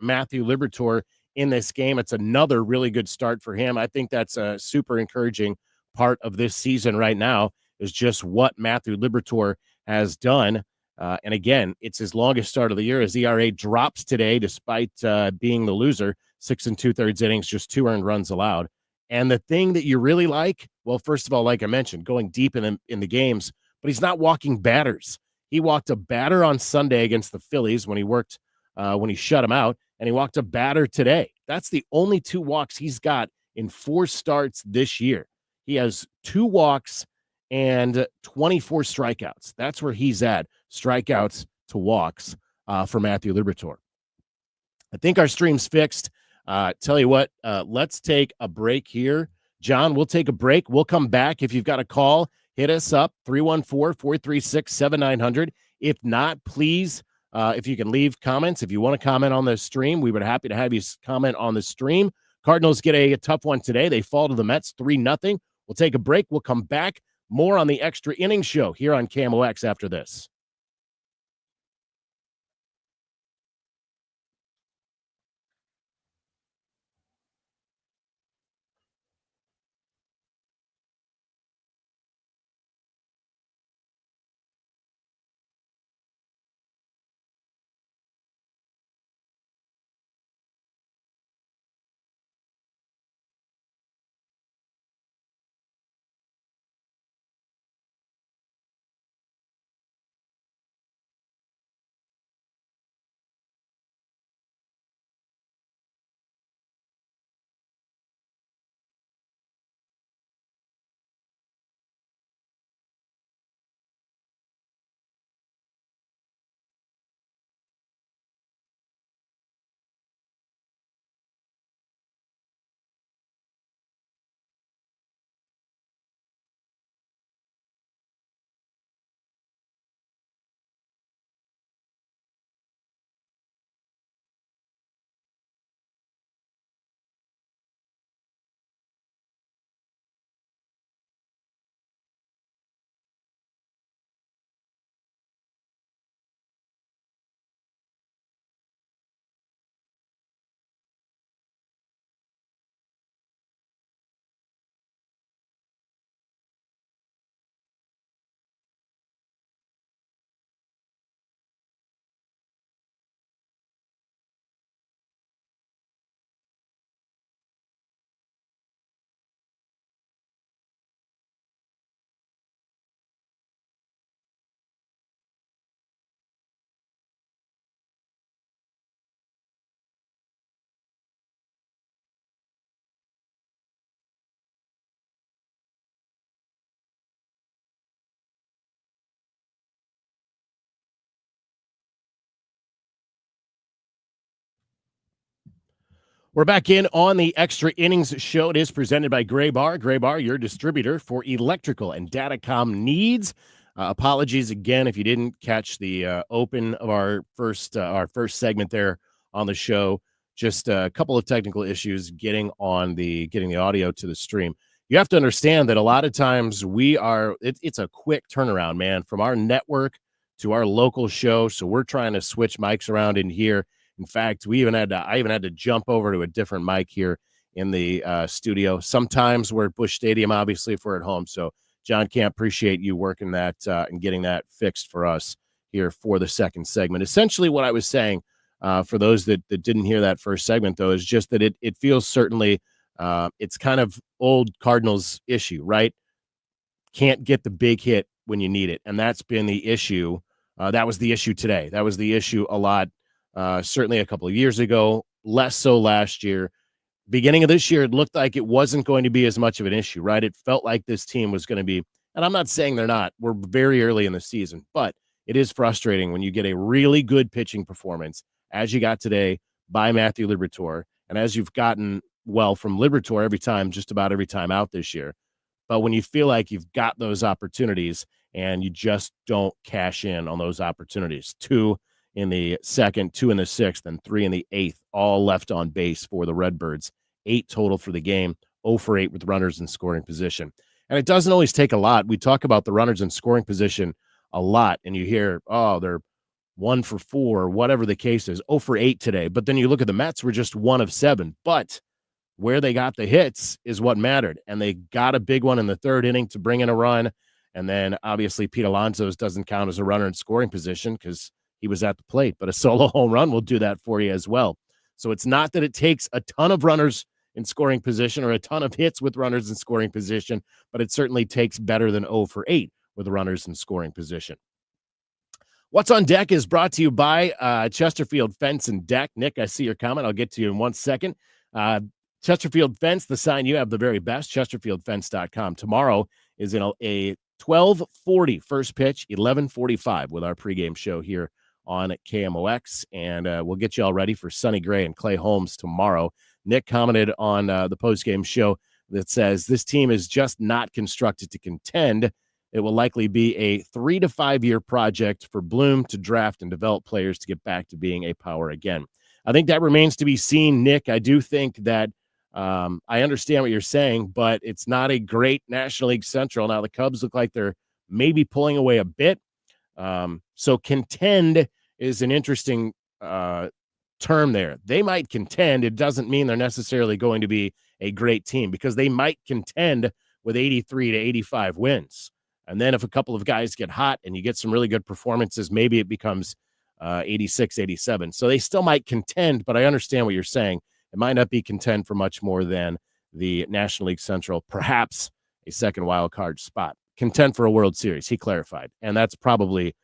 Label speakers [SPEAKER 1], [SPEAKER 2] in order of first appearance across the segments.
[SPEAKER 1] Matthew Liberatore in this game. It's another really good start for him. I think that's a super encouraging part of this season right now is just what Matthew Liberatore has done. And again, it's his longest start of the year. His ERA drops today despite being the loser, 6 2/3 innings, just 2 earned runs allowed. And the thing that you really like, well, first of all, like I mentioned, going deep in the games, but he's not walking batters. He walked a batter on Sunday against the Phillies when he shut him out, and he walked a batter today. That's the only 2 walks he's got in 4 starts this year. He has 2 walks and 24 strikeouts. That's where he's at, strikeouts to walks for Matthew Liberatore. I think our stream's fixed. Tell you what, let's take a break here. John, we'll take a break. We'll come back. If you've got a call, hit us up, 314-436-7900. If not, please, if you can leave comments. If you want to comment on the stream, we would be happy to have you comment on the stream. Cardinals get a tough one today. They fall to the Mets 3-0. We'll take a break. We'll come back. More on the Extra Innings Show here on KMOX after this. We're back in on the Extra Innings Show. It is presented by Gray Bar. Gray Bar, your distributor for electrical and datacom needs. Apologies again if you didn't catch the open of our first segment there on the show. Just a couple of technical issues getting the audio to the stream. You have to understand that a lot of times it's a quick turnaround, man, from our network to our local show. So we're trying to switch mics around in here. In fact, I even had to jump over to a different mic here in the studio. Sometimes we're at Busch Stadium, obviously, if we're at home. So, John, can't appreciate you working that and getting that fixed for us here for the second segment. Essentially, what I was saying, for those that didn't hear that first segment, though, is just that it feels certainly it's kind of old Cardinals issue, right? Can't get the big hit when you need it. And that's been the issue. That was the issue today. That was the issue a lot. Certainly a couple of years ago, less so last year. Beginning of this year, it looked like it wasn't going to be as much of an issue, right? It felt like this team was going to be, and I'm not saying they're not. We're very early in the season, but it is frustrating when you get a really good pitching performance, as you got today by Matthew Liberatore, and as you've gotten, well, from Liberatore just about every time out this year. But when you feel like you've got those opportunities and you just don't cash in on those opportunities, 2 in the second, 2 in the sixth, and 3 in the eighth, all left on base for the Redbirds. 8 total for the game, 0 for 8 with runners in scoring position. And it doesn't always take a lot. We talk about the runners in scoring position a lot, and you hear, oh, they're 1 for 4, whatever the case is, 0 for 8 today. But then you look at the Mets, were just 1 of 7. But where they got the hits is what mattered. And they got a big one in the third inning to bring in a run. And then obviously Pete Alonso's doesn't count as a runner in scoring position because he was at the plate. But a solo home run will do that for you as well. So it's not that it takes a ton of runners in scoring position or a ton of hits with runners in scoring position, but it certainly takes better than 0 for 8 with runners in scoring position. What's on Deck is brought to you by Chesterfield Fence and Deck. Nick, I see your comment. I'll get to you in 1 second. Chesterfield Fence, the sign you have the very best, chesterfieldfence.com. Tomorrow is in a 12:40 first pitch, 11:45 with our pregame show here on KMOX, and we'll get you all ready for Sonny Gray and Clay Holmes tomorrow. Nick commented on the postgame show that says this team is just not constructed to contend. It will likely be a 3 to 5 year project for Bloom to draft and develop players to get back to being a power again. I think that remains to be seen, Nick. I do think that I understand what you're saying, but it's not a great National League Central. Now, the Cubs look like they're maybe pulling away a bit. So contend is an interesting term there. They might contend. It doesn't mean they're necessarily going to be a great team because they might contend with 83 to 85 wins. And then if a couple of guys get hot and you get some really good performances, maybe it becomes 86, 87. So they still might contend, but I understand what you're saying. It might not be contend for much more than the National League Central, perhaps a second wild card spot. Contend for a World Series, he clarified. And that's probably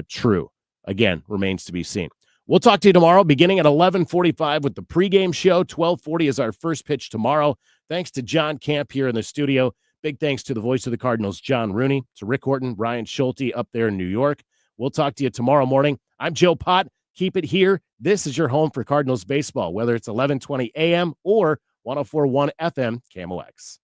[SPEAKER 1] true. Again, remains to be seen. We'll talk to you tomorrow beginning at 11:45 with the pregame show. 12:40 is our first pitch tomorrow. Thanks to John Camp here in the studio. Big thanks to the voice of the Cardinals, John Rooney, to Rick Horton, Ryan Schulte up there in New York. We'll talk to you tomorrow morning. I'm Joe Pott. Keep it here. This is your home for Cardinals baseball, whether it's 11:20 a.m. or 104.1 FM KMOX.